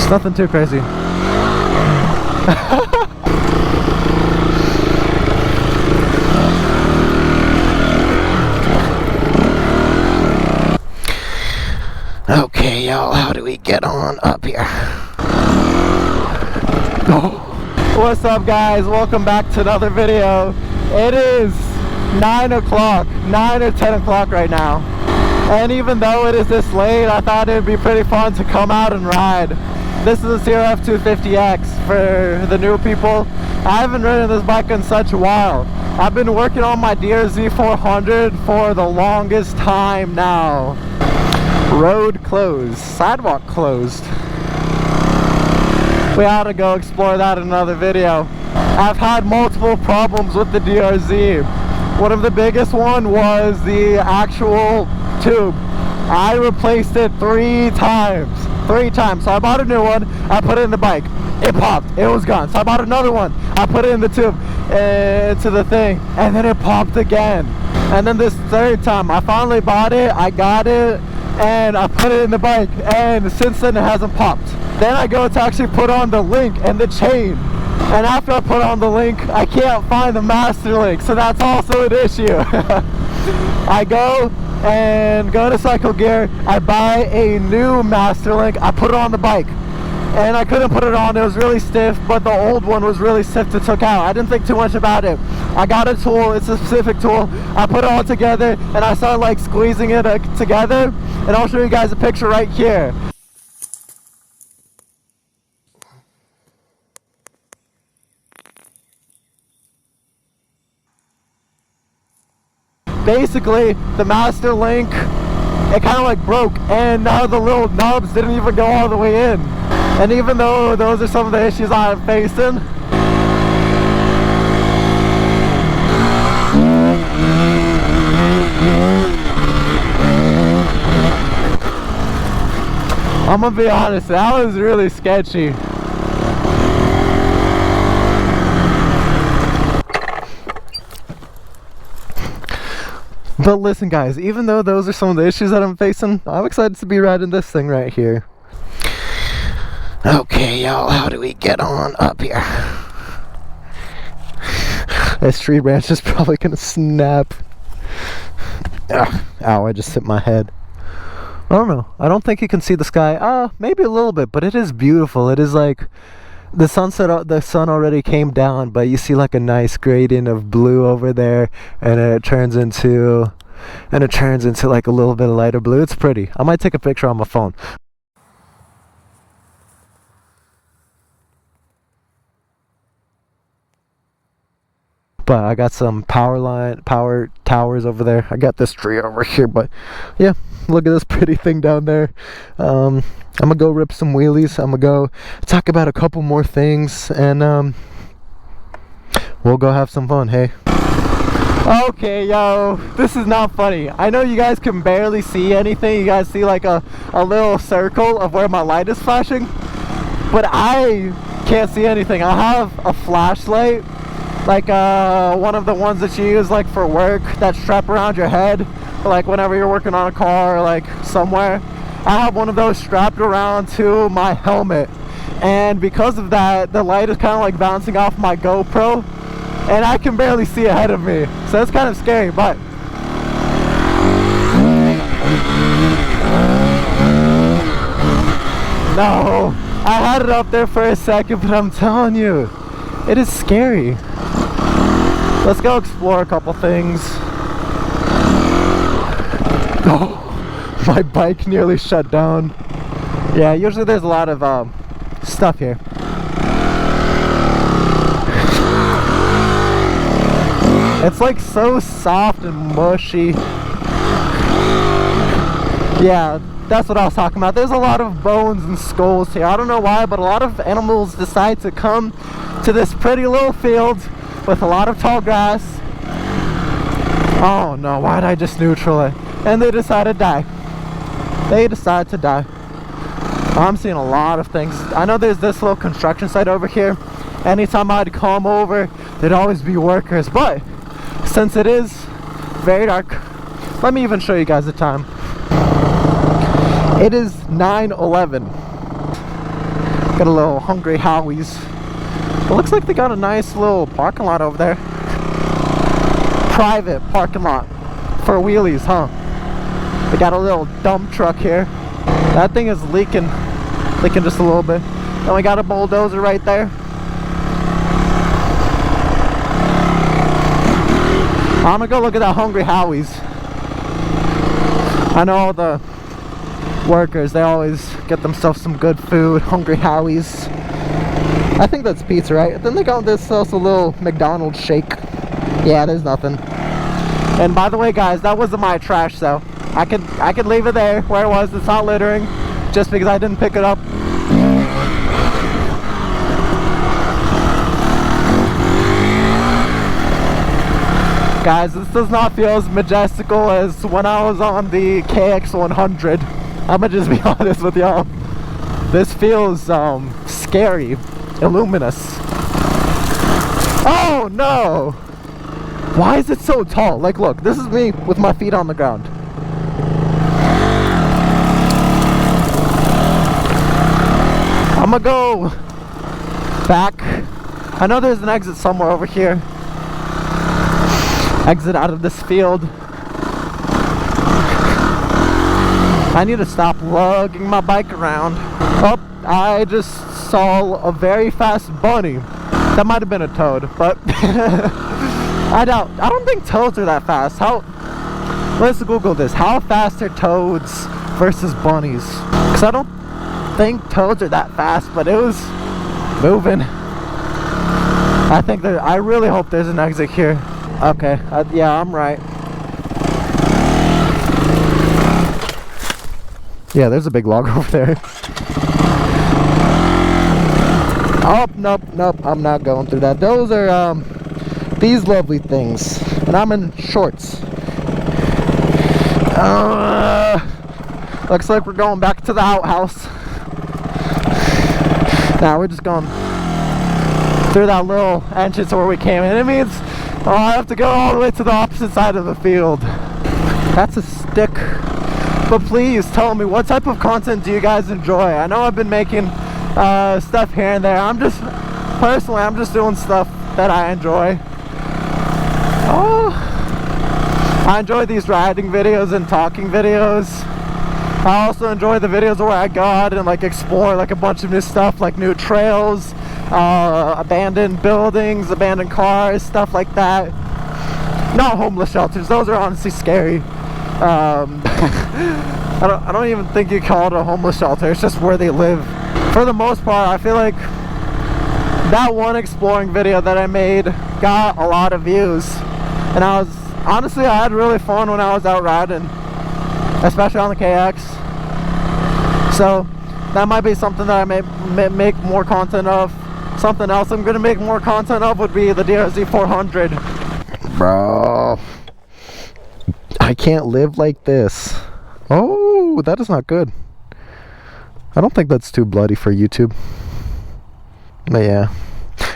It's nothing too crazy. Okay, y'all, how do we get on up here? Oh. What's up, guys? Welcome back to another video. It is 9 o'clock, 9 or 10 o'clock right now. And even though it is this late, I thought it would be pretty fun to come out and ride. This is a CRF250X for the new people. I haven't ridden this bike in such a while. I've been working on my DRZ400 for the longest time now. Road closed, sidewalk closed. We ought to go explore that in another video. I've had multiple problems with the DRZ. One of the biggest one was the actual tube. I replaced it 3 times. 3 times. So I bought a new one, I put it in the bike. It popped, it was gone. So I bought another one, I put it in the tube, into the thing, and then it popped again. And then this 3rd time, I finally bought it, I got it, and I put it in the bike, and since then it hasn't popped. Then I go to actually put on the link and the chain, and after I put on the link, I can't find the master link, so that's also an issue. I go to Cycle Gear, I buy a new master link, I put it on the bike, and I couldn't put it on, it was really stiff, but the old one was really stiff to take out. I didn't think too much about it. I got a tool, it's a specific tool, I put it all together, and I started like squeezing it together, and I'll show you guys a picture right here. Basically, the master link, it kind of like broke, and now the little nubs didn't even go all the way in. And even though those are some of the issues I'm facing, I'm gonna be honest, that was really sketchy. But listen, guys, even though those are some of the issues that I'm facing, I'm excited to be riding this thing right here. Okay, y'all, how do we get on up here? This tree branch is probably gonna snap. Ugh, ow, I just hit my head. I don't know. I don't think you can see the sky. Maybe a little bit, but it is beautiful. It is like the sun already came down, but you see like a nice gradient of blue over there, and it turns into like a little bit of lighter blue. It's pretty. I might take a picture on my phone. But I got some power towers over there. I got this tree over here, but yeah, look at this pretty thing down there. I'm gonna go rip some wheelies. I'm gonna go talk about a couple more things, and we'll go have some fun. Hey. Okay, yo, this is not funny. I know you guys can barely see anything. You guys see like a little circle of where my light is flashing, but I can't see anything. I have a flashlight, like one of the ones that you use like for work, that strap around your head, like whenever you're working on a car or like somewhere. I have one of those strapped around to my helmet, and because of that, the light is kind of like bouncing off my GoPro, and I can barely see ahead of me, so it's kind of scary. But no, I had it up there for a second, but I'm telling you, it is scary. Let's go explore a couple things. Oh, my bike nearly shut down. Yeah, usually there's a lot of stuff here. It's like so soft and mushy. Yeah, that's what I was talking about. There's a lot of bones and skulls here. I don't know why, but a lot of animals decide to come to this pretty little field with a lot of tall grass. Oh no, why did I just neutral it? And they decide to die. They decide to die. I'm seeing a lot of things. I know there's this little construction site over here. Anytime I'd come over, there'd always be workers, but since it is very dark, let me even show you guys the time. It is 9:11. Got a little Hungry Howie's. It looks like they got a nice little parking lot over there. Private parking lot for wheelies, huh? They got a little dump truck here. That thing is leaking just a little bit. Then we got a bulldozer right there. I'm gonna go look at that Hungry Howie's. I know the workers, they always get themselves some good food. Hungry Howie's. I think that's pizza, right? Then they got this also little McDonald's shake. Yeah, there's nothing. And by the way, guys, that wasn't my trash, so I could leave it there where it was. It's not littering, just because I didn't pick it up. Guys, this does not feel as majestical as when I was on the KX100. I'm gonna just be honest with y'all. This feels scary, illuminous. Oh no! Why is it so tall? Like, look, this is me with my feet on the ground. I'm gonna go back. I know there's an exit somewhere over here. Exit out of this field. I need to stop lugging my bike around. Oh, I just saw a very fast bunny. That might have been a toad, but I don't think toads are that fast. Let's Google this. How fast are toads versus bunnies? Because I don't think toads are that fast, but it was moving. I really hope there's an exit here. Okay, yeah, I'm right. Yeah, there's a big log over there. Oh, nope, I'm not going through that. Those are, these lovely things. And I'm in shorts. Looks like we're going back to the outhouse. Now we're just going through that little entrance where we came in. It means I have to go all the way to the opposite side of the field. That's a stick. But please tell me, what type of content do you guys enjoy? I know I've been making stuff here and there. I'm just doing stuff that I enjoy. Oh, I enjoy these riding videos and talking videos. I also enjoy the videos where I go out and like explore like a bunch of new stuff, like new trails, abandoned buildings, abandoned cars, stuff like that. Not homeless shelters, those are honestly scary. I don't even think you call it a homeless shelter, it's just where they live. For the most part, I feel like that one exploring video that I made got a lot of views, and I had really fun when I was out riding, especially on the KX. So that might be something that I may make more content of. Something else I'm gonna make more content of would be the DRZ 400. Bro, I can't live like this. Oh, that is not good. I don't think that's too bloody for YouTube. But yeah,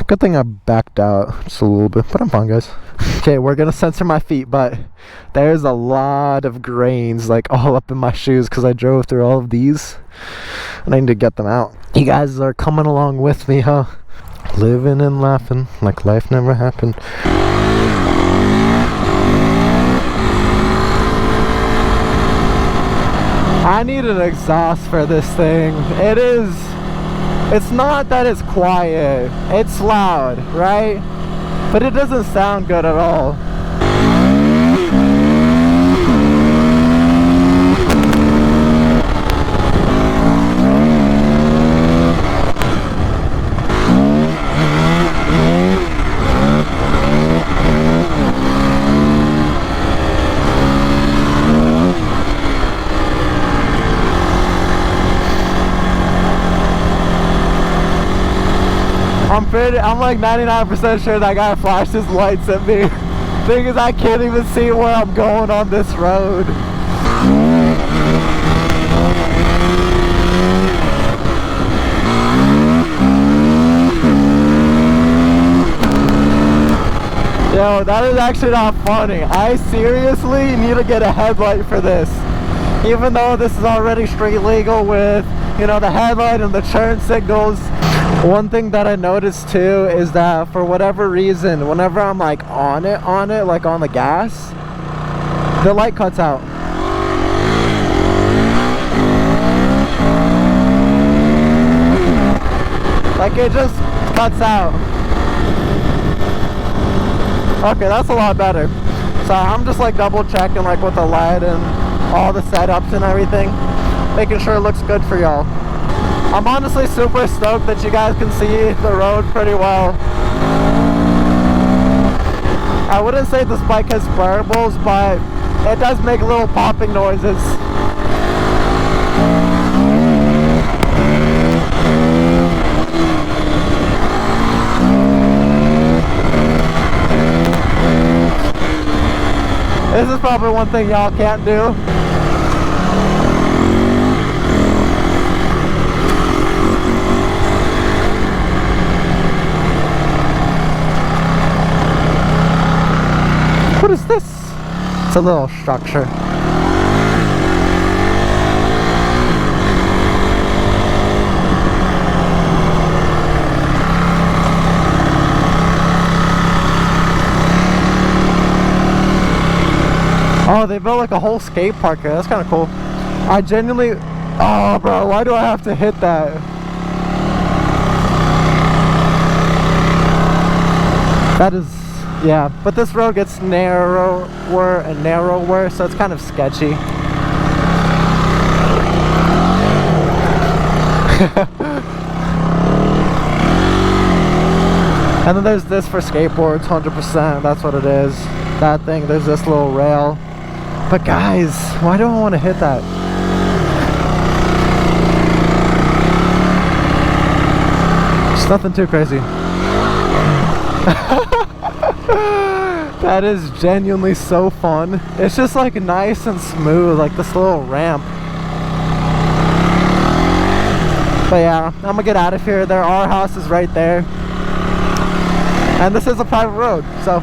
good thing I backed out just a little bit, but I'm fine, guys. Okay, we're gonna censor my feet, but there's a lot of grains like all up in my shoes because I drove through all of these and I need to get them out. You guys are coming along with me, huh? Living and laughing like life never happened. I need an exhaust for this thing. It's not that it's quiet, it's loud, right? But it doesn't sound good at all. I'm like 99% sure that guy flashed his lights at me. Thing is, I can't even see where I'm going on this road. Yo, that is actually not funny. I seriously need to get a headlight for this. Even though this is already street legal with you know, the headlight and the turn signals. One thing that I noticed too is that for whatever reason, whenever I'm like on it, like on the gas, the light cuts out. Like it just cuts out. Okay, that's a lot better. So I'm just like double checking like with the light and all the setups and everything, making sure it looks good for y'all. I'm honestly super stoked that you guys can see the road pretty well. I wouldn't say this bike has wearables, but it does make little popping noises. This is probably one thing y'all can't do. What is this? It's a little structure. Oh, they built like a whole skate park here. That's kind of cool. I genuinely... Oh, bro, why do I have to hit that? That is... Yeah, but this road gets narrower and narrower, so it's kind of sketchy. And then there's this for skateboards, 100%. That's what it is. That thing, there's this little rail. But guys, why do I want to hit that? It's nothing too crazy. That is genuinely so fun. It's just like nice and smooth, like this little ramp. But yeah, I'm gonna get out of here. There are houses right there. And this is a private road, so...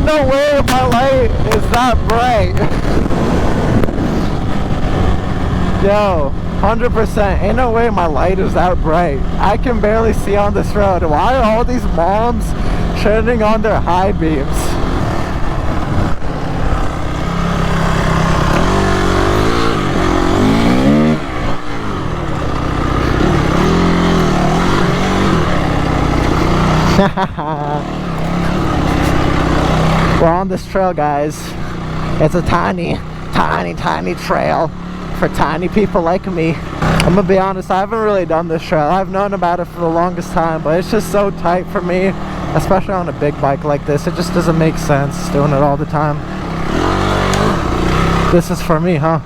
No way my light is that bright. Yo, 100%. Ain't no way my light is that bright. I can barely see on this road. Why are all these moms turning on their high beams? We're on this trail, guys. It's a tiny trail for tiny people like me. I'm gonna be honest, I haven't really done this trail. I've known about it for the longest time, but it's just so tight for me, especially on a big bike like this. It just doesn't make sense doing it all the time. This is for me, huh?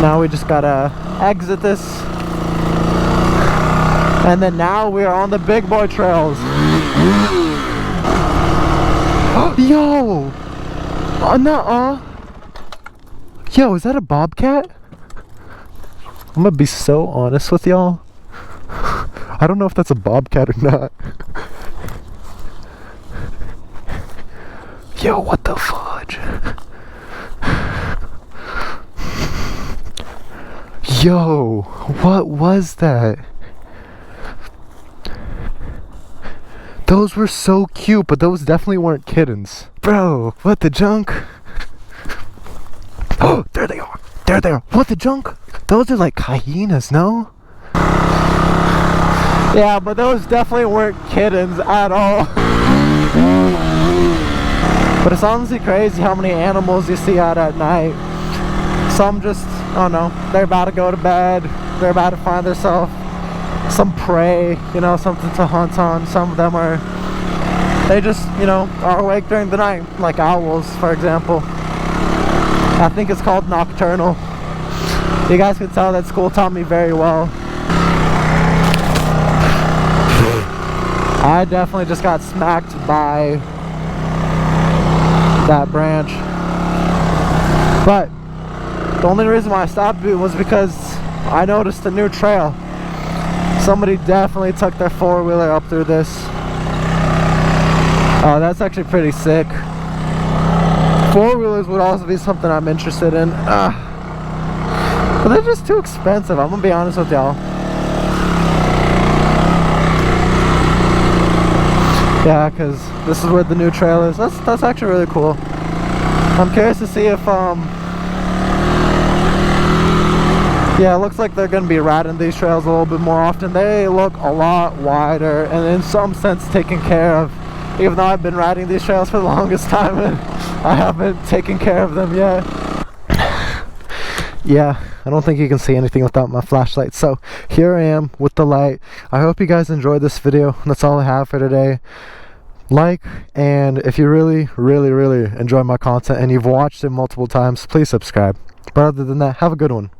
Now we just gotta exit this. And then now we are on the big boy trails. Yo! Nuh-uh. Yo, is that a bobcat? I'm gonna be so honest with y'all. I don't know if that's a bobcat or not. Yo, what the fudge? Yo, what was that? Those were so cute, but those definitely weren't kittens. Bro, what the junk? Oh, there they are. There they are. What the junk? Those are like hyenas, no? Yeah, but those definitely weren't kittens at all. But it's honestly crazy how many animals you see out at night. Some just, I don't know, they're about to go to bed. They're about to find themselves some prey, you know, something to hunt on. Some of them are, they just, you know, are awake during the night, like owls, for example. I think it's called nocturnal. You guys can tell that school taught me very well. I definitely just got smacked by that branch. But the only reason why I stopped was because I noticed a new trail. Somebody definitely took their four-wheeler up through this. Oh, that's actually pretty sick. Four-wheelers would also be something I'm interested in. But they're just too expensive, I'm gonna be honest with y'all. Yeah, because this is where the new trail is. That's actually really cool. I'm curious to see if yeah, it looks like they're going to be riding these trails a little bit more often. They look a lot wider and in some sense taken care of, even though I've been riding these trails for the longest time and I haven't taken care of them yet. Yeah, I don't think you can see anything without my flashlight, so here I am with the light. I hope you guys enjoyed this video. That's all I have for today. Like, and if you really enjoy my content and you've watched it multiple times, please subscribe. But other than that, have a good one.